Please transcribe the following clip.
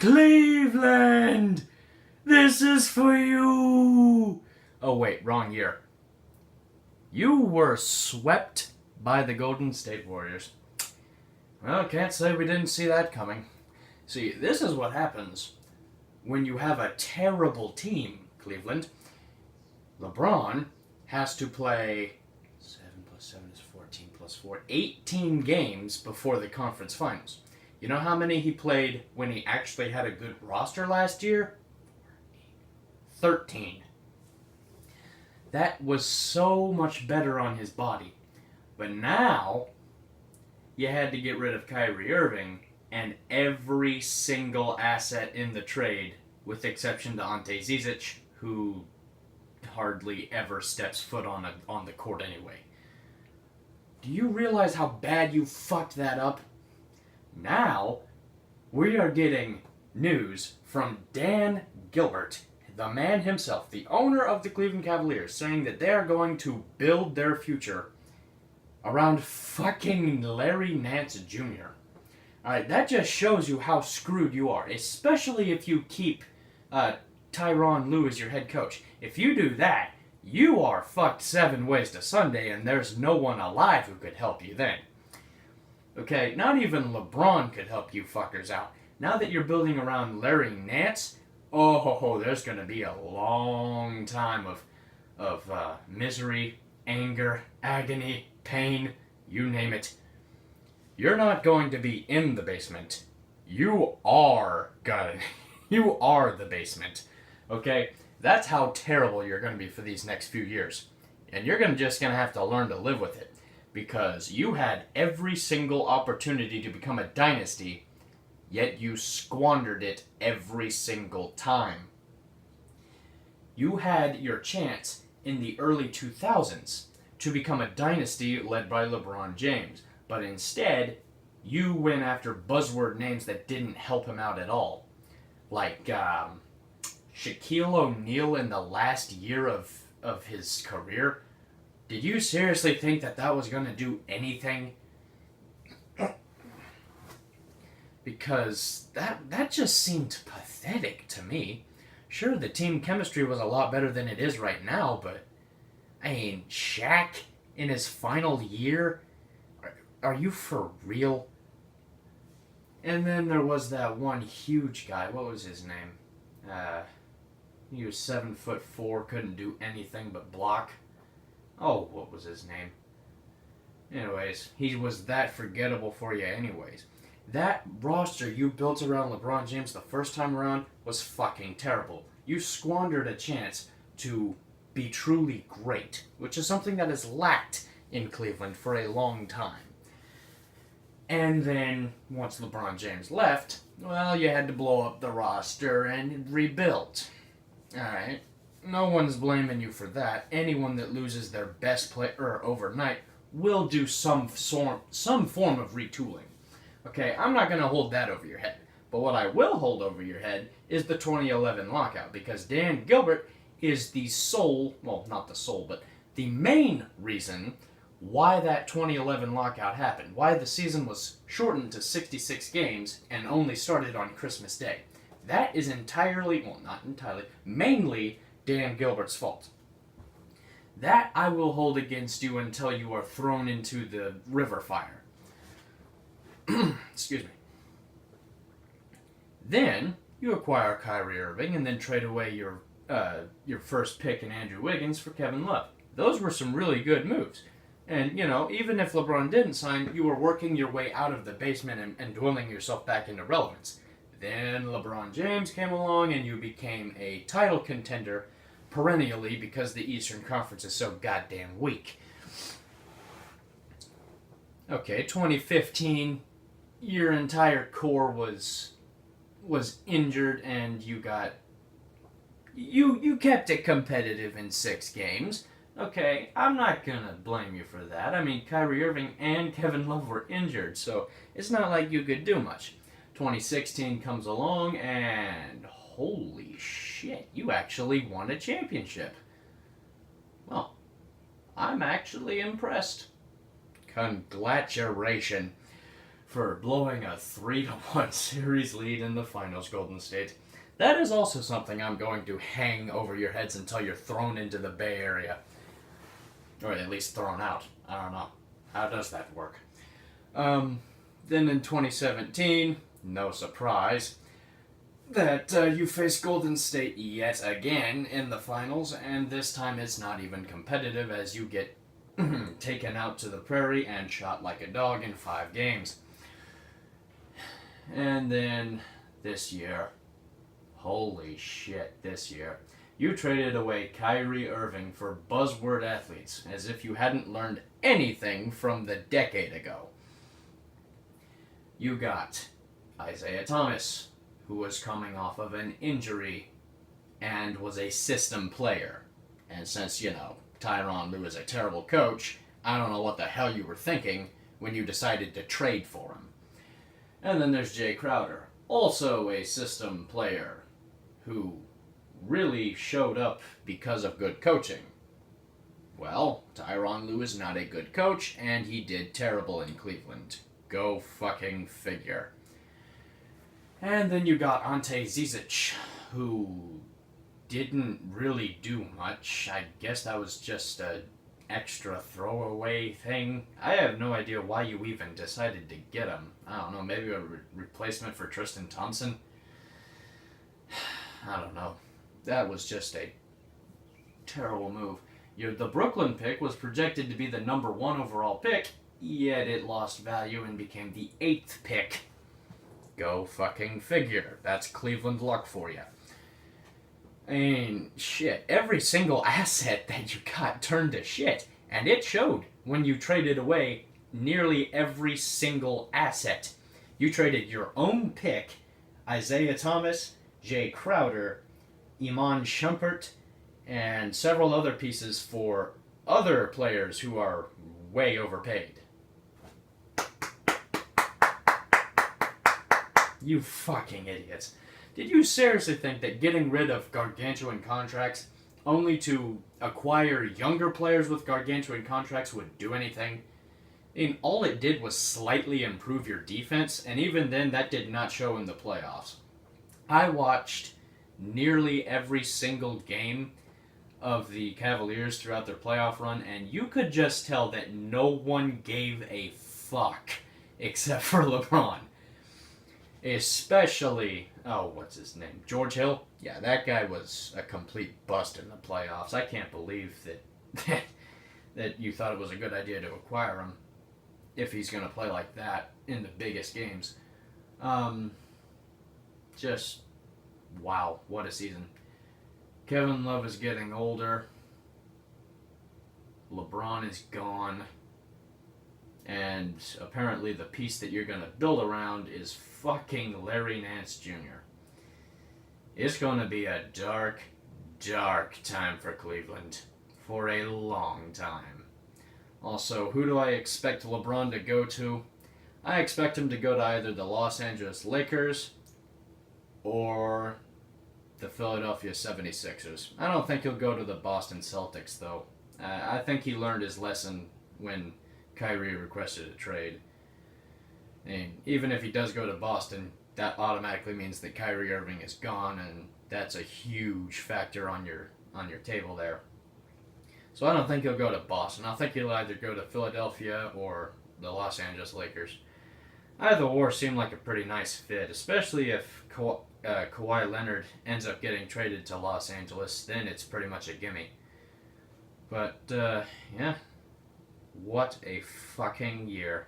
Cleveland! This is for you! Oh wait, wrong year. You were swept by the Golden State Warriors. Well, can't say we didn't see that coming. See, this is what happens when you have a terrible team, Cleveland. LeBron has to play 7 plus 7 is 14 plus 4, 18 games before the conference finals. You know how many he played when he actually had a good roster last year? 13. That was so much better on his body. But now, you had to get rid of Kyrie Irving and every single asset in the trade, with the exception to Ante Zizic, who hardly ever steps foot on the court anyway. Do you realize how bad you fucked that up? Now, we are getting news from Dan Gilbert, the man himself, the owner of the Cleveland Cavaliers, saying that they are going to build their future around fucking Larry Nance Jr. Alright, that just shows you how screwed you are, especially if you keep Tyronn Lue as your head coach. If you do that, you are fucked 7 ways to Sunday, and there's no one alive who could help you then. Okay, not even LeBron could help you fuckers out. Now that you're building around Larry Nance, there's going to be a long time of misery, anger, agony, pain, you name it. You're not going to be in the basement. You are the basement. Okay? That's how terrible you're going to be for these next few years. And you're just going to have to learn to live with it. Because you had every single opportunity to become a dynasty, yet you squandered it every single time. You had your chance in the early 2000s to become a dynasty led by LeBron James, but instead, you went after buzzword names that didn't help him out at all. Like Shaquille O'Neal in the last year of his career. Did you seriously think that was going to do anything? Because that just seemed pathetic to me. Sure, the team chemistry was a lot better than it is right now, but I mean, Shaq in his final year? Are you for real? And then there was that one huge guy. What was his name? He was 7'4", couldn't do anything but block. Oh, what was his name? Anyways, he was that forgettable for you anyways. That roster you built around LeBron James the first time around was fucking terrible. You squandered a chance to be truly great, which is something that has lacked in Cleveland for a long time. And then, once LeBron James left, well, you had to blow up the roster and rebuild. Alright. No one's blaming you for that. Anyone that loses their best player overnight will do some form of retooling. Okay, I'm not going to hold that over your head. But what I will hold over your head is the 2011 lockout, because Dan Gilbert is the sole, well, not the sole, but the main reason why that 2011 lockout happened, why the season was shortened to 66 games and only started on Christmas Day. That is entirely, well, not entirely, mainly Dan Gilbert's fault. That I will hold against you until you are thrown into the river fire. Excuse me. Then you acquire Kyrie Irving and then trade away your first pick in Andrew Wiggins for Kevin Love. Those were some really good moves. And, even if LeBron didn't sign, you were working your way out of the basement and dwindling yourself back into relevance. Then LeBron James came along and you became a title contender perennially because the Eastern Conference is so goddamn weak. Okay, 2015, your entire core was injured and you kept it competitive in 6 games. Okay, I'm not gonna blame you for that. I mean, Kyrie Irving and Kevin Love were injured, so it's not like you could do much. 2016 comes along, and holy shit, you actually won a championship. Well, I'm actually impressed. Congratulations. for blowing a 3-1 series lead in the finals, Golden State. That is also something I'm going to hang over your heads until you're thrown into the Bay Area. Or at least thrown out. I don't know. How does that work? Then in 2017, no surprise, that you face Golden State yet again in the finals, and this time it's not even competitive as you get taken out to the prairie and shot like a dog in 5 games. And then this year, holy shit, this year, you traded away Kyrie Irving for buzzword athletes as if you hadn't learned anything from the decade ago. You got Isaiah Thomas, who was coming off of an injury and was a system player. And since, Tyronn Lue is a terrible coach, I don't know what the hell you were thinking when you decided to trade for him. And then there's Jay Crowder, also a system player who really showed up because of good coaching. Well, Tyronn Lue is not a good coach, and he did terrible in Cleveland. Go fucking figure. And then you got Ante Zizic, who didn't really do much. I guess that was just an extra throwaway thing. I have no idea why you even decided to get him. I don't know, maybe a replacement for Tristan Thompson? I don't know. That was just a terrible move. The Brooklyn pick was projected to be the number 1 overall pick, yet it lost value and became the 8th pick. Go fucking figure. That's Cleveland luck for you. I mean, shit, every single asset that you got turned to shit, and it showed when you traded away nearly every single asset. You traded your own pick, Isaiah Thomas, Jay Crowder, Iman Shumpert, and several other pieces for other players who are way overpaid. You fucking idiots. Did you seriously think that getting rid of gargantuan contracts only to acquire younger players with gargantuan contracts would do anything? I mean, all it did was slightly improve your defense, and even then that did not show in the playoffs. I watched nearly every single game of the Cavaliers throughout their playoff run, and you could just tell that no one gave a fuck except for LeBron. Especially, what's his name? George Hill? Yeah, that guy was a complete bust in the playoffs. I can't believe that you thought it was a good idea to acquire him if he's going to play like that in the biggest games. Just, wow, what a season. Kevin Love is getting older. LeBron is gone. And apparently the piece that you're going to build around is fucking Larry Nance Jr. It's going to be a dark, dark time for Cleveland. For a long time. Also, who do I expect LeBron to go to? I expect him to go to either the Los Angeles Lakers or the Philadelphia 76ers. I don't think he'll go to the Boston Celtics, though. I think he learned his lesson when Kyrie requested a trade. And even if he does go to Boston, that automatically means that Kyrie Irving is gone, and that's a huge factor on your table there. So I don't think he'll go to Boston. I think he'll either go to Philadelphia or the Los Angeles Lakers. Either or seem like a pretty nice fit, especially if Kawhi Leonard ends up getting traded to Los Angeles. Then it's pretty much a gimme. But, yeah. What a fucking year.